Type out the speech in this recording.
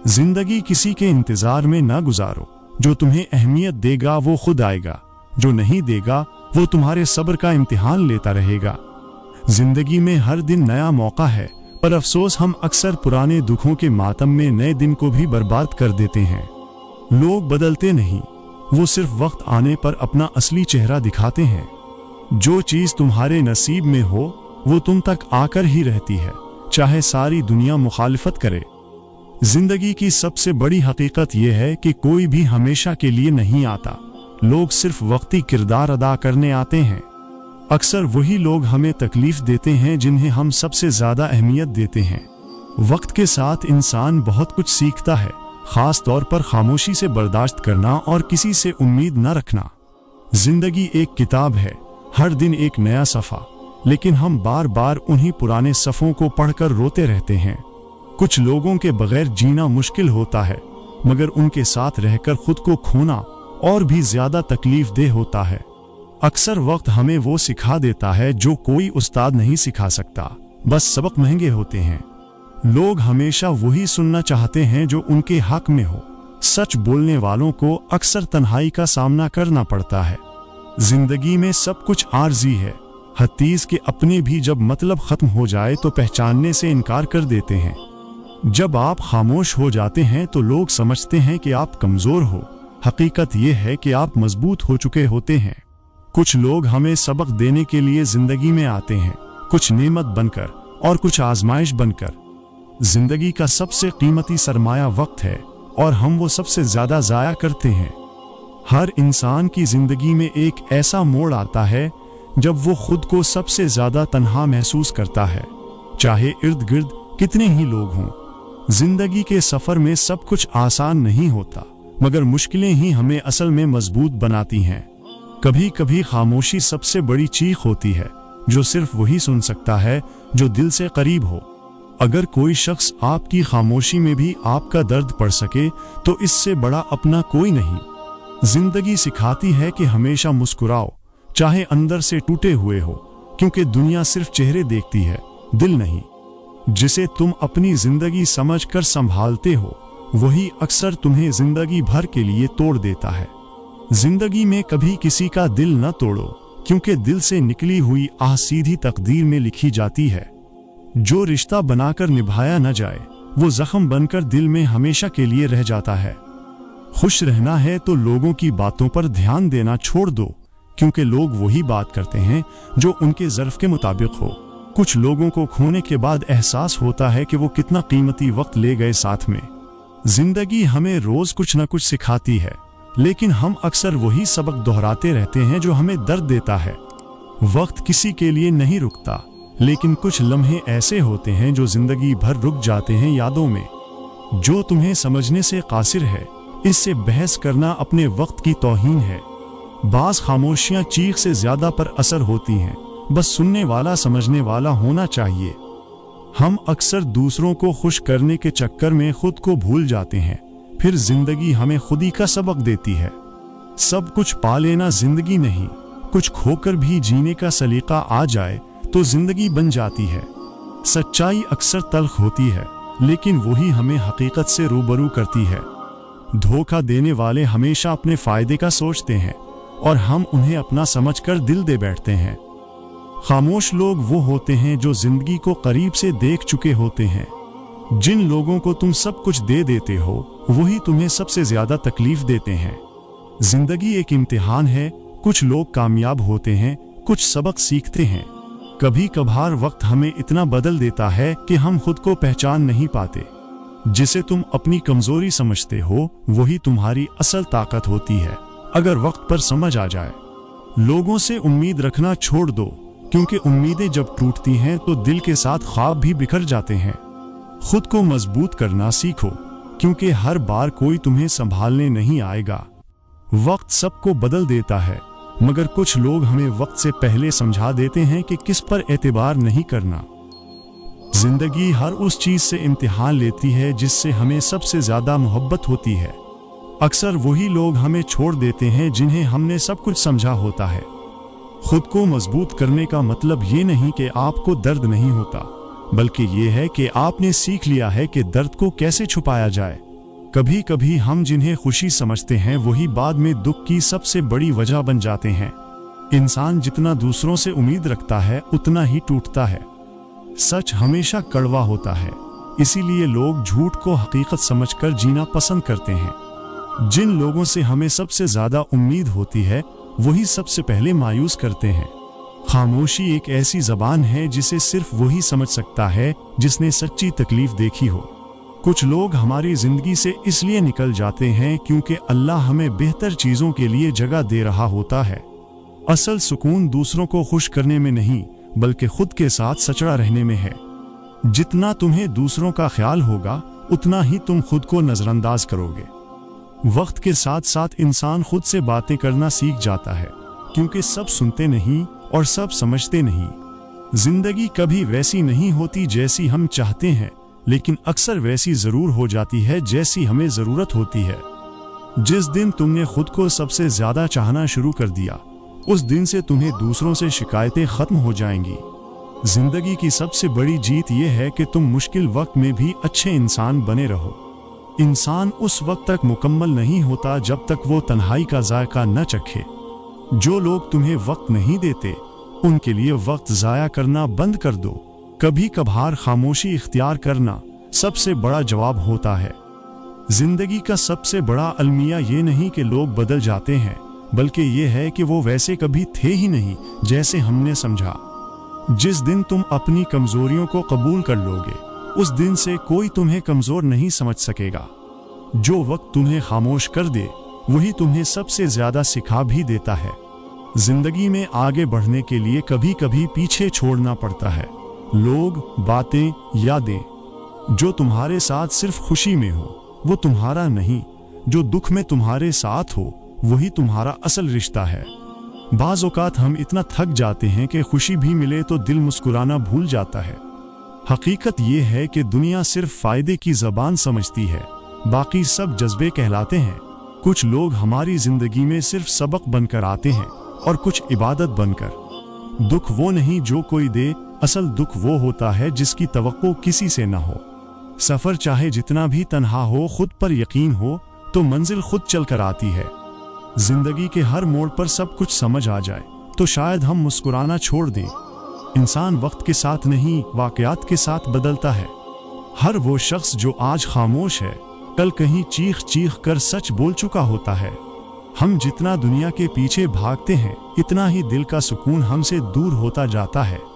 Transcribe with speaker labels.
Speaker 1: जिंदगी किसी के इंतजार में ना गुजारो, जो तुम्हें अहमियत देगा वो खुद आएगा, जो नहीं देगा वो तुम्हारे सब्र का इम्तिहान लेता रहेगा। जिंदगी में हर दिन नया मौका है, पर अफसोस हम अक्सर पुराने दुखों के मातम में नए दिन को भी बर्बाद कर देते हैं। लोग बदलते नहीं, वो सिर्फ वक्त आने पर अपना असली चेहरा दिखाते हैं। जो चीज तुम्हारे नसीब में हो वो तुम तक आकर ही रहती है, चाहे सारी दुनिया मुखालिफत करे। जिंदगी की सबसे बड़ी हकीकत यह है कि कोई भी हमेशा के लिए नहीं आता, लोग सिर्फ वक्ती किरदार अदा करने आते हैं। अक्सर वही लोग हमें तकलीफ देते हैं जिन्हें हम सबसे ज्यादा अहमियत देते हैं। वक्त के साथ इंसान बहुत कुछ सीखता है, खास तौर पर खामोशी से बर्दाश्त करना और किसी से उम्मीद न रखना। जिंदगी एक किताब है, हर दिन एक नया सफ़ा, लेकिन हम बार बार उन्हीं पुराने सफ़ों को पढ़कर रोते रहते हैं। कुछ लोगों के बगैर जीना मुश्किल होता है, मगर उनके साथ रहकर खुद को खोना और भी ज्यादा तकलीफ देह होता है। अक्सर वक्त हमें वो सिखा देता है जो कोई उस्ताद नहीं सिखा सकता, बस सबक महंगे होते हैं। लोग हमेशा वही सुनना चाहते हैं जो उनके हक में हो। सच बोलने वालों को अक्सर तन्हाई का सामना करना पड़ता है। जिंदगी में सब कुछ आर्जी है, हतीज के अपने भी जब मतलब खत्म हो जाए तो पहचानने से इनकार कर देते हैं। जब आप खामोश हो जाते हैं तो लोग समझते हैं कि आप कमजोर हो, हकीकत यह है कि आप मजबूत हो चुके होते हैं। कुछ लोग हमें सबक देने के लिए जिंदगी में आते हैं, कुछ नेमत बनकर और कुछ आजमाइश बनकर। जिंदगी का सबसे कीमती सरमाया वक्त है और हम वो सबसे ज्यादा जाया करते हैं। हर इंसान की जिंदगी में एक ऐसा मोड़ आता है जब वो खुद को सबसे ज्यादा तन्हा महसूस करता है, चाहे इर्द गिर्द कितने ही लोग हों। जिंदगी के सफर में सब कुछ आसान नहीं होता, मगर मुश्किलें ही हमें असल में मजबूत बनाती हैं। कभी कभी खामोशी सबसे बड़ी चीख होती है, जो सिर्फ वही सुन सकता है जो दिल से करीब हो। अगर कोई शख्स आपकी खामोशी में भी आपका दर्द पढ़ सके तो इससे बड़ा अपना कोई नहीं। जिंदगी सिखाती है कि हमेशा मुस्कुराओ, चाहे अंदर से टूटे हुए हो, क्योंकि दुनिया सिर्फ चेहरे देखती है, दिल नहीं। जिसे तुम अपनी जिंदगी समझकर संभालते हो वही अक्सर तुम्हें जिंदगी भर के लिए तोड़ देता है। जिंदगी में कभी किसी का दिल न तोड़ो, क्योंकि दिल से निकली हुई आह सीधी तकदीर में लिखी जाती है। जो रिश्ता बनाकर निभाया न जाए वो जख्म बनकर दिल में हमेशा के लिए रह जाता है। खुश रहना है तो लोगों की बातों पर ध्यान देना छोड़ दो, क्योंकि लोग वही बात करते हैं जो उनके ज़र्फ के मुताबिक हो। कुछ लोगों को खोने के बाद एहसास होता है कि वो कितना कीमती वक्त ले गए साथ में। जिंदगी हमें रोज कुछ न कुछ सिखाती है, लेकिन हम अक्सर वही सबक दोहराते रहते हैं जो हमें दर्द देता है। वक्त किसी के लिए नहीं रुकता, लेकिन कुछ लम्हे ऐसे होते हैं जो जिंदगी भर रुक जाते हैं यादों में। जो तुम्हें समझने से कासिर है, इससे बहस करना अपने वक्त की तौहीन है। बाज खामोशियां चीख से ज्यादा पर असर होती हैं, बस सुनने वाला समझने वाला होना चाहिए। हम अक्सर दूसरों को खुश करने के चक्कर में खुद को भूल जाते हैं, फिर जिंदगी हमें खुद ही का सबक देती है। सब कुछ पा लेना जिंदगी नहीं, कुछ खोकर भी जीने का सलीका आ जाए तो जिंदगी बन जाती है। सच्चाई अक्सर तल्ख होती है, लेकिन वही हमें हकीकत से रूबरू करती है। धोखा देने वाले हमेशा अपने फायदे का सोचते हैं और हम उन्हें अपना समझकर दिल दे बैठते हैं। खामोश लोग वो होते हैं जो जिंदगी को करीब से देख चुके होते हैं। जिन लोगों को तुम सब कुछ दे देते हो वही तुम्हें सबसे ज्यादा तकलीफ देते हैं। जिंदगी एक इम्तिहान है, कुछ लोग कामयाब होते हैं, कुछ सबक सीखते हैं। कभी कभार वक्त हमें इतना बदल देता है कि हम खुद को पहचान नहीं पाते। जिसे तुम अपनी कमजोरी समझते हो वही तुम्हारी असल ताकत होती है, अगर वक्त पर समझ आ जाए। लोगों से उम्मीद रखना छोड़ दो, क्योंकि उम्मीदें जब टूटती हैं तो दिल के साथ ख्वाब भी बिखर जाते हैं। खुद को मजबूत करना सीखो, क्योंकि हर बार कोई तुम्हें संभालने नहीं आएगा। वक्त सबको बदल देता है, मगर कुछ लोग हमें वक्त से पहले समझा देते हैं कि किस पर एतबार नहीं करना। जिंदगी हर उस चीज से इम्तिहान लेती है जिससे हमें सबसे ज्यादा मोहब्बत होती है। अक्सर वही लोग हमें छोड़ देते हैं जिन्हें हमने सब कुछ समझा होता है। खुद को मजबूत करने का मतलब ये नहीं कि आपको दर्द नहीं होता, बल्कि ये है कि आपने सीख लिया है कि दर्द को कैसे छुपाया जाए। कभी कभी हम जिन्हें खुशी समझते हैं वही बाद में दुख की सबसे बड़ी वजह बन जाते हैं। इंसान जितना दूसरों से उम्मीद रखता है उतना ही टूटता है। सच हमेशा कड़वा होता है, इसीलिए लोग झूठ को हकीकत समझकर जीना पसंद करते हैं। जिन लोगों से हमें सबसे ज्यादा उम्मीद होती है वही सबसे पहले मायूस करते हैं। खामोशी एक ऐसी जबान है जिसे सिर्फ वही समझ सकता है जिसने सच्ची तकलीफ देखी हो। कुछ लोग हमारी जिंदगी से इसलिए निकल जाते हैं क्योंकि अल्लाह हमें बेहतर चीजों के लिए जगह दे रहा होता है। असल सुकून दूसरों को खुश करने में नहीं बल्कि खुद के साथ सचड़ा रहने में है। जितना तुम्हें दूसरों का ख्याल होगा उतना ही तुम खुद को नजरअंदाज करोगे। वक्त के साथ साथ इंसान खुद से बातें करना सीख जाता है, क्योंकि सब सुनते नहीं और सब समझते नहीं। जिंदगी कभी वैसी नहीं होती जैसी हम चाहते हैं, लेकिन अक्सर वैसी जरूर हो जाती है जैसी हमें जरूरत होती है। जिस दिन तुमने खुद को सबसे ज्यादा चाहना शुरू कर दिया, उस दिन से तुम्हें दूसरों से शिकायतें खत्म हो जाएंगी। जिंदगी की सबसे बड़ी जीत यह है कि तुम मुश्किल वक्त में भी अच्छे इंसान बने रहो। इंसान उस वक्त तक मुकम्मल नहीं होता जब तक वो तन्हाई का जायका न चखे। जो लोग तुम्हें वक्त नहीं देते उनके लिए वक्त जाया करना बंद कर दो। कभी कभार खामोशी इख्तियार करना सबसे बड़ा जवाब होता है। जिंदगी का सबसे बड़ा अलमिया ये नहीं कि लोग बदल जाते हैं, बल्कि ये है कि वो वैसे कभी थे ही नहीं जैसे हमने समझा। जिस दिन तुम अपनी कमजोरियों को कबूल कर लोगे, उस दिन से कोई तुम्हें कमजोर नहीं समझ सकेगा। जो वक्त तुम्हें खामोश कर दे वही तुम्हें सबसे ज्यादा सिखा भी देता है। जिंदगी में आगे बढ़ने के लिए कभी कभी पीछे छोड़ना पड़ता है लोग, बातें, यादें। जो तुम्हारे साथ सिर्फ खुशी में हो वो तुम्हारा नहीं, जो दुख में तुम्हारे साथ हो वही तुम्हारा असल रिश्ता है। बाज़ औक़ात हम इतना थक जाते हैं कि खुशी भी मिले तो दिल मुस्कुराना भूल जाता है। हकीकत ये है कि दुनिया सिर्फ फायदे की ज़बान समझती है, बाकी सब जज्बे कहलाते हैं। कुछ लोग हमारी जिंदगी में सिर्फ सबक बनकर आते हैं और कुछ इबादत बनकर। दुख वो नहीं जो कोई दे, असल दुख वो होता है जिसकी तवक्को किसी से न हो। सफर चाहे जितना भी तन्हा हो, खुद पर यकीन हो तो मंजिल खुद चल कर आती है। जिंदगी के हर मोड़ पर सब कुछ समझ आ जाए तो शायद हम मुस्कुराना छोड़ दें। इंसान वक्त के साथ नहीं, वाकयात के साथ बदलता है। हर वो शख्स जो आज खामोश है, कल कहीं चीख चीख कर सच बोल चुका होता है। हम जितना दुनिया के पीछे भागते हैं, इतना ही दिल का सुकून हमसे दूर होता जाता है।